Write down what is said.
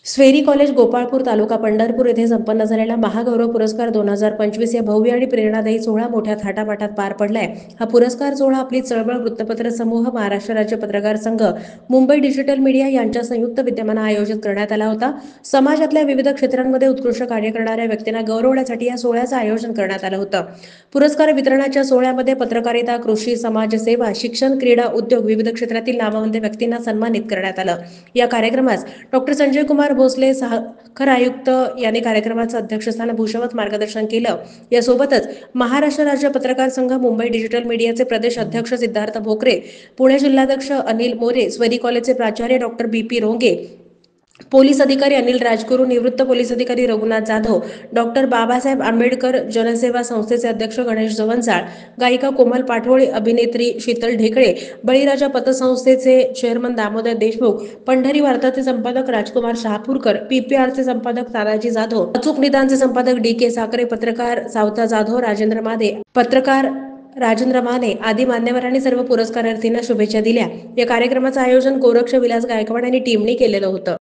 SVERI college Gopalpur तालुका पंढरपूर येथे संपन्न झालेला महागौरव पुरस्कार 2025 या भव्य आणि प्रेरणादायी सोहळा मोठ्या थाटामाटात पार पडलाय। हा पुरस्कार सोहळा आपली चळवळ वृत्तपत्र समूह, महाराष्ट्र राज्य पत्रकार संघ, मुंबई डिजिटल मीडिया यांच्या संयुक्त विद्यमाने आयोजित करण्यात आला होता। समाजातल्या विविध क्षेत्रांमध्ये उत्कृष्ट कार्य करणाऱ्या व्यक्तींना गौरवण्यासाठी या सोहळ्याचे आयोजन करण्यात आलं होतं। पुरस्कार वितरणाच्या सोहळ्यामध्ये पत्रकारिता, कृषी, समाजसेवा, शिक्षण, क्रीडा, उद्योग विविध क्षेत्रातील नामवंत व्यक्तींना सन्मानित करण्यात आलं। या कार्यक्रमास डॉक्टर संजय कुमार भोसले, साखर आयुक्त यांनी कार्यक्रमाचं अध्यक्षस्थान भूषवत मार्गदर्शन केलं। यासोबतच महाराष्ट्र राज्य पत्रकार संघ, मुंबई डिजिटल मीडियाचे प्रदेश अध्यक्ष सिद्धार्थ भोकरे, पुणे जिल्हाध्यक्ष अनिल मोरे, स्वेरी कॉलेजचे प्राचार्य डॉक्टर BP रोंगे, पोलीस अधिकारी अनिल राजगुरू, निवृत्त पोलीस अधिकारी रघुनाथ जाधव, डॉक्टर बाबासाहेब आंबेडकर जनसेवा संस्थेचे अध्यक्ष गणेश जवंजाळ, गायिका कोमल पाठोळे, अभिनेत्री शीतल ढेकळे, बळीराजा पतसंस्थेचे चेअरमन दामोदर देशमुख, पंढरी वार्ताचे संपादक राजकुमार शहापूरकर, PPRचे संपादक तानाजी जाधव, अचूक निदानचे संपादक DK साखरे, पत्रकार सावता जाधव, राजेंद्र माने आदी मान्यवरांनी सर्व पुरस्कारार्थींना शुभेच्छा दिल्या। या कार्यक्रमाचं आयोजन गोरक्ष विलास गायकवाड यांनी टीमने केलेलं होतं।